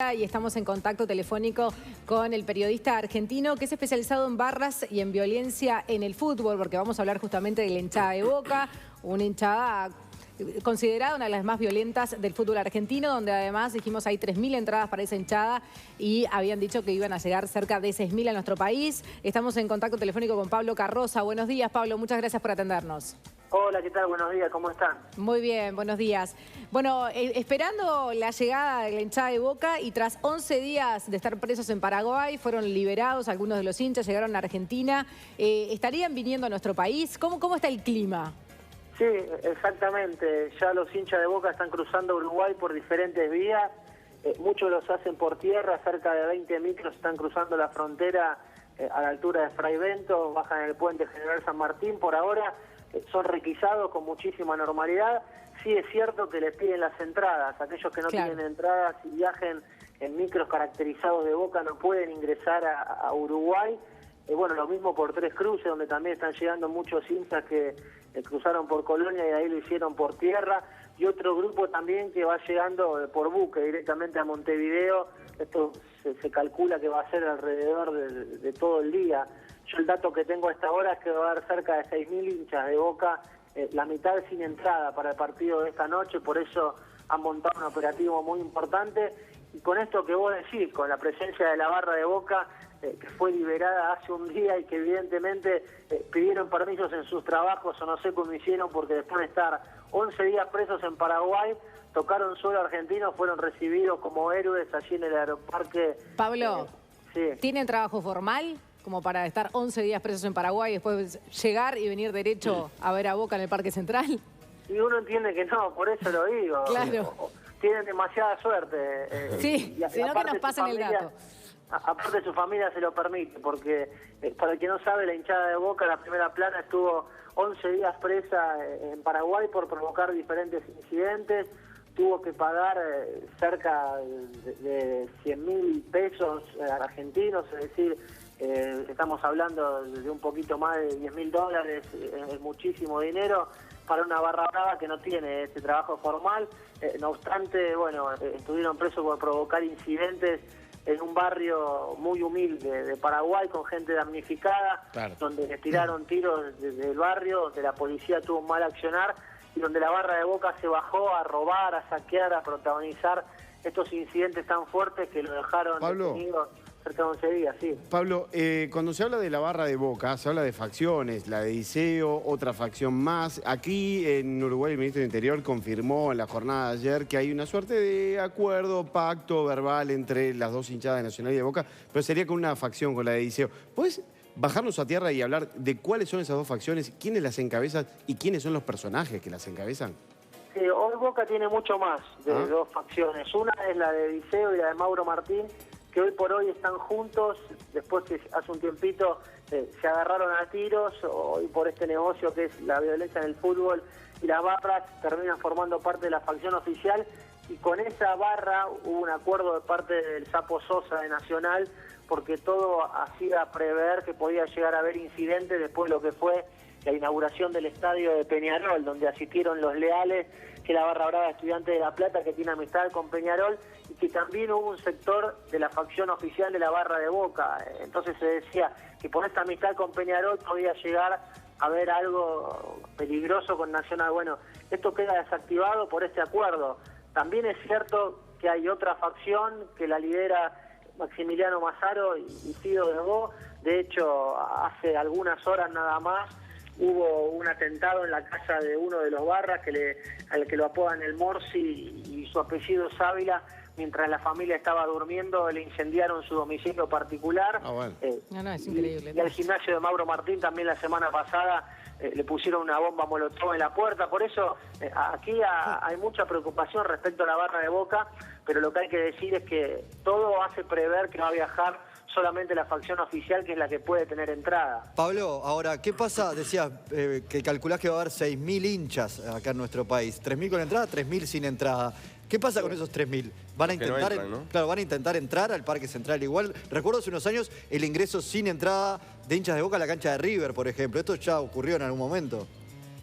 Y estamos en contacto telefónico con el periodista argentino que es especializado en barras y en violencia en el fútbol, porque vamos a hablar justamente de la hinchada de Boca, una hinchada considerada una de las más violentas del fútbol argentino, donde además dijimos hay 3.000 entradas para esa hinchada y habían dicho que iban a llegar cerca de 6.000 a nuestro país. Estamos en contacto telefónico con Pablo Carroza. Buenos días, Pablo, muchas gracias por atendernos. Hola, ¿qué tal? Buenos días, ¿cómo están? Muy bien, buenos días. Bueno, esperando la llegada de la hinchada de Boca y tras 11 días de estar presos en Paraguay, fueron liberados algunos de los hinchas, llegaron a Argentina. ¿Estarían viniendo a nuestro país? ¿Cómo está el clima? Sí, exactamente. Ya los hinchas de Boca están cruzando Uruguay por diferentes vías. Muchos los hacen por tierra, cerca de 20 micros están cruzando la frontera a la altura de Fray Bento, bajan el puente General San Martín. Por ahora son requisados con muchísima normalidad. Sí es cierto que les piden las entradas. Aquellos que no tienen entradas y viajen en micros caracterizados de Boca no pueden ingresar a Uruguay. Bueno, lo mismo por Tres Cruces, donde también están llegando muchos hinchas que cruzaron por Colonia y ahí lo hicieron por tierra. Y otro grupo también que va llegando por buque directamente a Montevideo. Esto se calcula que va a ser alrededor de todo el día. Yo el dato que tengo a esta hora es que va a haber cerca de 6.000 hinchas de Boca, la mitad sin entrada para el partido de esta noche, por eso han montado un operativo muy importante. Y con esto que vos decís, con la presencia de la barra de Boca, que fue liberada hace un día y que evidentemente pidieron permisos en sus trabajos o no sé cómo hicieron, porque después de estar 11 días presos en Paraguay, tocaron suelo argentino, fueron recibidos como héroes allí en el aeroparque. Pablo, sí. ¿Tienen trabajo formal como para estar 11 días presos en Paraguay y después llegar y venir derecho a ver a Boca en el Parque Central? Y uno entiende que no, por eso lo digo. Claro. Tienen demasiada suerte. Sí, si no que nos pasen el dato. Aparte su familia se lo permite, porque para el que no sabe, la hinchada de Boca, la primera plana, estuvo 11 días presa en Paraguay por provocar diferentes incidentes. Tuvo que pagar cerca de 100.000 pesos argentinos, es decir, estamos hablando de un poquito más de 10.000 dólares, es muchísimo dinero para una barra brava que no tiene este trabajo formal. No obstante, bueno, estuvieron presos por provocar incidentes en un barrio muy humilde de Paraguay, con gente damnificada, claro, donde les tiraron tiros desde el barrio, donde la policía tuvo un mal accionar y donde la barra de Boca se bajó a robar, a saquear, a protagonizar estos incidentes tan fuertes que lo dejaron detenido cerca de 11 días, sí. Pablo, cuando se habla de la barra de Boca, se habla de facciones, la de Diceo, otra facción más. Aquí en Uruguay el ministro del Interior confirmó en la jornada de ayer que hay una suerte de acuerdo, pacto verbal entre las dos hinchadas de Nacional y de Boca, pero sería con una facción, con la de Diceo. ¿Puedes bajarnos a tierra y hablar de cuáles son esas dos facciones, quiénes las encabezan y quiénes son los personajes que las encabezan? Sí, hoy Boca tiene mucho más de dos facciones. Una es la de Diceo y la de Mauro Martín, que hoy por hoy están juntos, después que hace un tiempito se agarraron a tiros, hoy por este negocio que es la violencia en el fútbol, y las barras terminan formando parte de la facción oficial, y con esa barra hubo un acuerdo de parte del Sapo Sosa de Nacional, porque todo hacía prever que podía llegar a haber incidentes después de lo que fue la inauguración del estadio de Peñarol, donde asistieron los Leales, que es la barra brava de Estudiantes de La Plata, que tiene amistad con Peñarol, y que también hubo un sector de la facción oficial de la barra de Boca. Entonces se decía que por esta amistad con Peñarol podía llegar a haber algo peligroso con Nacional. Bueno, esto queda desactivado por este acuerdo. También es cierto que hay otra facción que la lidera Maximiliano Mazzaro y Fido Degó. De hecho, hace algunas horas nada más hubo un atentado en la casa de uno de los barras al que lo apodan el Morsi y su apellido es Ávila. Mientras la familia estaba durmiendo, le incendiaron su domicilio particular. Bueno. Es increíble. Y al gimnasio de Mauro Martín también la semana pasada le pusieron una bomba molotov en la puerta. Por eso aquí hay mucha preocupación respecto a la barra de Boca, pero lo que hay que decir es que todo hace prever que va a viajar solamente la facción oficial, que es la que puede tener entrada. Pablo, ahora, ¿qué pasa? Decías que calculás que va a haber 6.000 hinchas acá en nuestro país. 3.000 con entrada, 3.000 sin entrada. ¿Qué pasa con esos 3.000? ¿Van a intentar, claro, van a intentar entrar al Parque Central igual? Recuerdo hace unos años el ingreso sin entrada de hinchas de Boca a la cancha de River, por ejemplo. ¿Esto ya ocurrió en algún momento?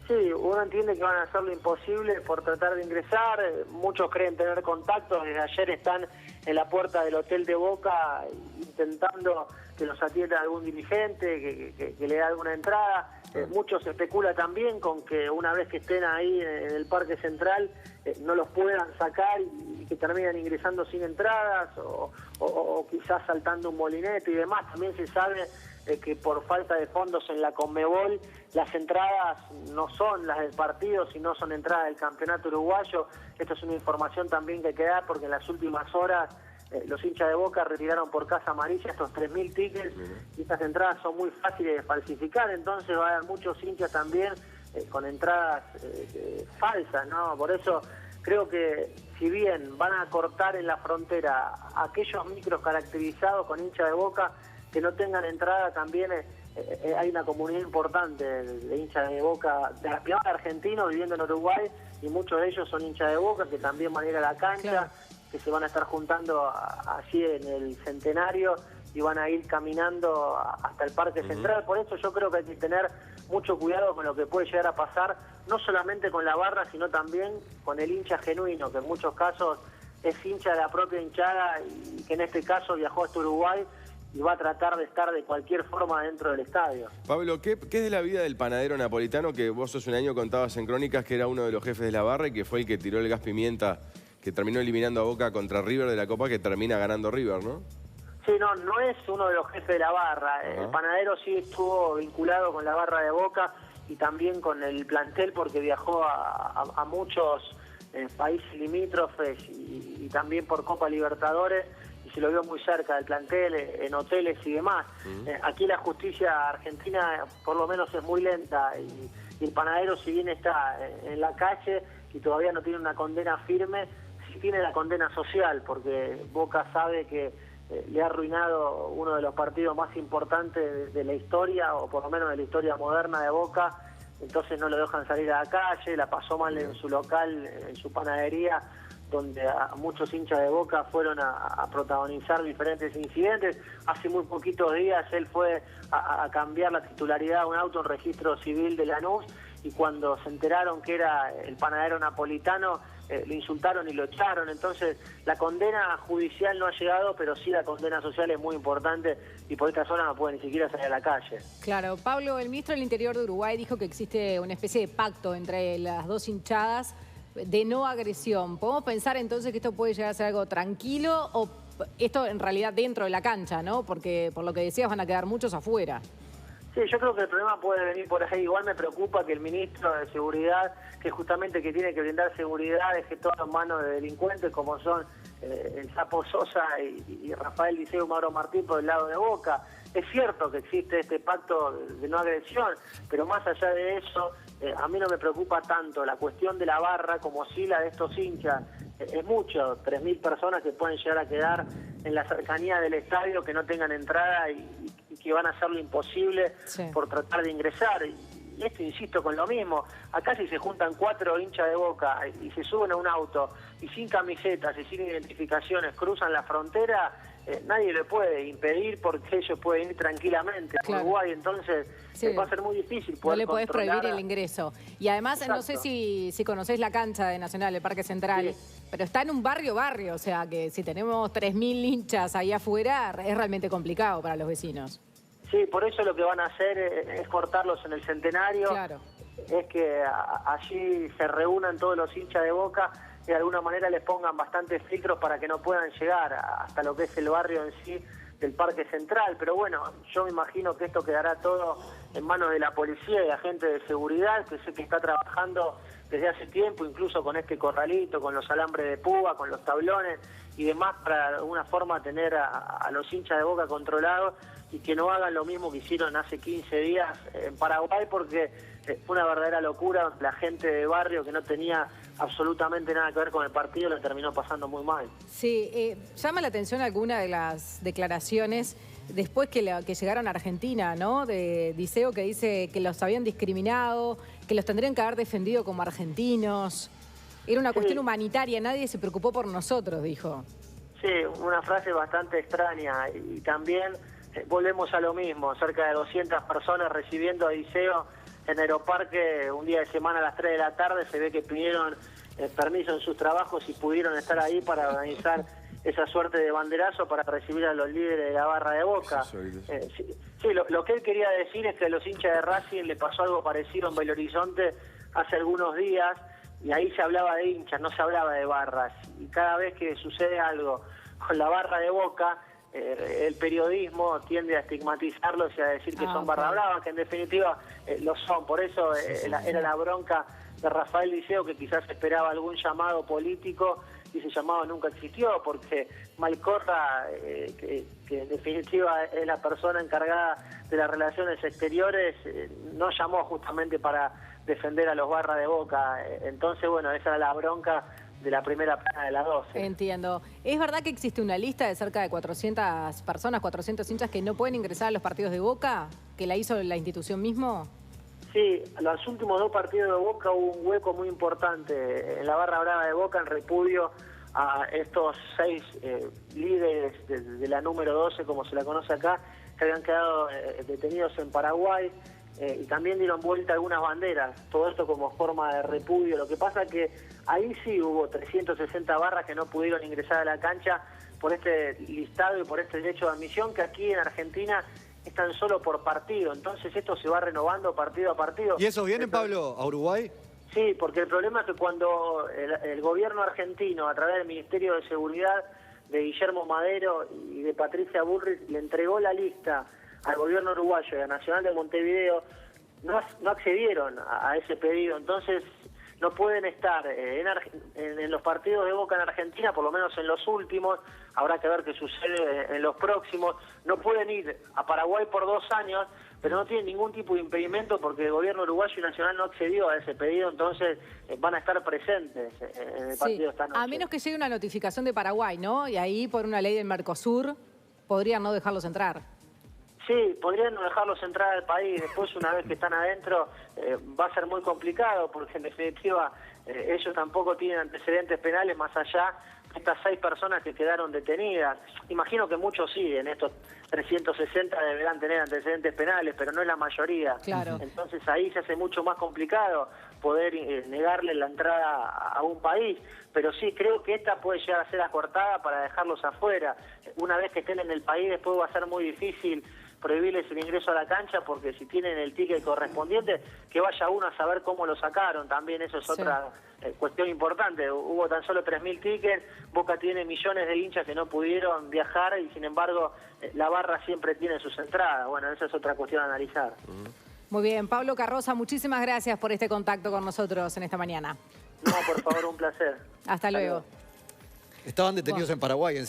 Sí, uno entiende que van a hacer lo imposible por tratar de ingresar. Muchos creen tener contactos. Desde ayer están en la puerta del hotel de Boca intentando que los atienda algún dirigente, que le dé alguna entrada. Mucho se especula también con que una vez que estén ahí en el Parque Central no los puedan sacar y que terminen ingresando sin entradas o quizás saltando un molinete y demás. También se sabe que por falta de fondos en la Conmebol las entradas no son las del partido, sino son entradas del campeonato uruguayo. Esto es una información también que hay que dar porque en las últimas horas los hinchas de Boca retiraron por Casa Amarilla estos 3.000 tickets y estas entradas son muy fáciles de falsificar, entonces va a haber muchos hinchas también con entradas falsas, ¿no? Por eso creo que si bien van a cortar en la frontera aquellos micros caracterizados con hinchas de Boca que no tengan entrada, también hay una comunidad importante de hinchas de Boca, de argentinos viviendo en Uruguay, y muchos de ellos son hinchas de Boca que también van a ir a la cancha. Claro. Que se van a estar juntando allí en el Centenario y van a ir caminando hasta el Parque Central. Por eso yo creo que hay que tener mucho cuidado con lo que puede llegar a pasar, no solamente con la barra, sino también con el hincha genuino, que en muchos casos es hincha de la propia hinchada y que en este caso viajó hasta Uruguay y va a tratar de estar de cualquier forma dentro del estadio. Pablo, ¿qué es de la vida del panadero napolitano que vos hace un año contabas en Crónicas que era uno de los jefes de la barra y que fue el que tiró el gas pimienta, que terminó eliminando a Boca contra River de la Copa, que termina ganando River, ¿no? Sí, no es uno de los jefes de la barra. El panadero sí estuvo vinculado con la barra de Boca y también con el plantel porque viajó a muchos países limítrofes y también por Copa Libertadores y se lo vio muy cerca del plantel, en hoteles y demás. Aquí la justicia argentina por lo menos es muy lenta y el panadero, si bien está en la calle y todavía no tiene una condena firme, tiene la condena social, porque Boca sabe que le ha arruinado uno de los partidos más importantes de la historia, o por lo menos de la historia moderna de Boca, entonces no lo dejan salir a la calle, la pasó mal en su local, en su panadería, donde muchos hinchas de Boca fueron a protagonizar diferentes incidentes. Hace muy poquitos días él fue a cambiar la titularidad de un auto en registro civil de Lanús, y cuando se enteraron que era el panadero napolitano, lo insultaron y lo echaron. Entonces la condena judicial no ha llegado, pero sí la condena social es muy importante y por esta zona no puede ni siquiera salir a la calle. Claro, Pablo, el ministro del Interior de Uruguay dijo que existe una especie de pacto entre las dos hinchadas de no agresión. ¿Podemos pensar entonces que esto puede llegar a ser algo tranquilo o esto en realidad dentro de la cancha, ¿no? Porque por lo que decías van a quedar muchos afuera. Sí, yo creo que el problema puede venir por ahí. Igual me preocupa que el ministro de Seguridad, que justamente que tiene que brindar seguridad, deje todo en manos de delincuentes como son el Sapo Sosa y Rafael Liceo Mauro Martín por el lado de Boca. Es cierto que existe este pacto de no agresión, pero más allá de eso, a mí no me preocupa tanto la cuestión de la barra como sí la de estos hinchas. Es mucho, 3.000 personas que pueden llegar a quedar en la cercanía del estadio que no tengan entrada y que van a hacer lo imposible por tratar de ingresar. Y esto insisto con lo mismo, acá si se juntan 4 hinchas de Boca y se suben a un auto y sin camisetas y sin identificaciones cruzan la frontera, nadie le puede impedir porque ellos pueden ir tranquilamente a Uruguay, entonces va a ser muy difícil poder no le podés prohibir el ingreso. Y además, no sé si conocés la cancha de Nacional, el Parque Central, pero está en un barrio, o sea que si tenemos 3.000 hinchas ahí afuera, es realmente complicado para los vecinos. Sí, por eso lo que van a hacer es cortarlos en el Centenario, es que allí se reúnan todos los hinchas de Boca y de alguna manera les pongan bastantes filtros para que no puedan llegar hasta lo que es el barrio en sí del Parque Central. Pero bueno, yo me imagino que esto quedará todo en manos de la policía y agentes de seguridad, que sé que está trabajando desde hace tiempo, incluso con este corralito, con los alambres de púa, con los tablones y demás, para de alguna forma tener a los hinchas de Boca controlados y que no hagan lo mismo que hicieron hace 15 días en Paraguay, porque fue una verdadera locura. La gente de barrio que no tenía absolutamente nada que ver con el partido la terminó pasando muy mal. Sí, llama la atención alguna de las declaraciones después que llegaron a Argentina, ¿no? De Diceo, que dice que los habían discriminado, que los tendrían que haber defendido como argentinos. Era una cuestión humanitaria, nadie se preocupó por nosotros, dijo. Sí, una frase bastante extraña y también volvemos a lo mismo, cerca de 200 personas recibiendo a Diceo en Aeroparque un día de semana a las 3 de la tarde. Se ve que pidieron permiso en sus trabajos y pudieron estar ahí para organizar esa suerte de banderazo para recibir a los líderes de la barra de Boca. Sí, lo que él quería decir es que a los hinchas de Racing le pasó algo parecido en Belo Horizonte hace algunos días, y ahí se hablaba de hinchas, no se hablaba de barras. Y cada vez que sucede algo con la barra de Boca, el periodismo tiende a estigmatizarlos y a decir que son barra brava, que en definitiva lo son. Por eso era la bronca de Rafael Liceo, que quizás esperaba algún llamado político y ese llamado nunca existió, porque Malcorra, que en definitiva es la persona encargada de las relaciones exteriores, no llamó justamente para defender a los barra de Boca. Entonces, bueno, esa era la bronca de la primera plana de las 12. Entiendo. ¿Es verdad que existe una lista de cerca de 400 personas, 400 hinchas que no pueden ingresar a los partidos de Boca, que la hizo la institución mismo? Sí, los últimos 2 partidos de Boca hubo un hueco muy importante en la barra brava de Boca en repudio a estos 6 líderes de la número 12, como se la conoce acá, que habían quedado detenidos en Paraguay, y también dieron vuelta algunas banderas, todo esto como forma de repudio. Lo que pasa que ahí sí hubo 360 barras que no pudieron ingresar a la cancha por este listado y por este derecho de admisión, que aquí en Argentina es tan solo por partido. Entonces esto se va renovando partido a partido. ¿Y esos vienen, Pablo, a Uruguay? Sí, porque el problema es que cuando el gobierno argentino, a través del Ministerio de Seguridad de Guillermo Madero y de Patricia Bullrich, le entregó la lista al gobierno uruguayo y a Nacional de Montevideo, no accedieron a ese pedido. Entonces no pueden estar en los partidos de Boca en Argentina, por lo menos en los últimos. Habrá que ver qué sucede en los próximos. No pueden ir a Paraguay por 2 años, pero no tienen ningún tipo de impedimento porque el gobierno uruguayo y nacional no accedió a ese pedido, entonces van a estar presentes en el partido esta noche. A menos que llegue una notificación de Paraguay, ¿no? Y ahí, por una ley del Mercosur, podrían no dejarlos entrar. Sí, podrían no dejarlos entrar al país. Después, una vez que están adentro, va a ser muy complicado porque, en definitiva, ellos tampoco tienen antecedentes penales más allá de estas 6 personas que quedaron detenidas. Imagino que muchos sí, en estos 360 deberán tener antecedentes penales, pero no es la mayoría. Claro. Entonces ahí se hace mucho más complicado poder negarle la entrada a un país. Pero sí, creo que esta puede llegar a ser acortada para dejarlos afuera. Una vez que estén en el país, después va a ser muy difícil prohibirles el ingreso a la cancha, porque si tienen el ticket correspondiente, que vaya uno a saber cómo lo sacaron. También eso es otra cuestión importante. Hubo tan solo 3.000 tickets, Boca tiene millones de hinchas que no pudieron viajar y sin embargo la barra siempre tiene sus entradas. Bueno, esa es otra cuestión a analizar. Muy bien, Pablo Carroza, muchísimas gracias por este contacto con nosotros en esta mañana. No, por favor, un placer. Hasta luego. Estaban detenidos en Paraguay.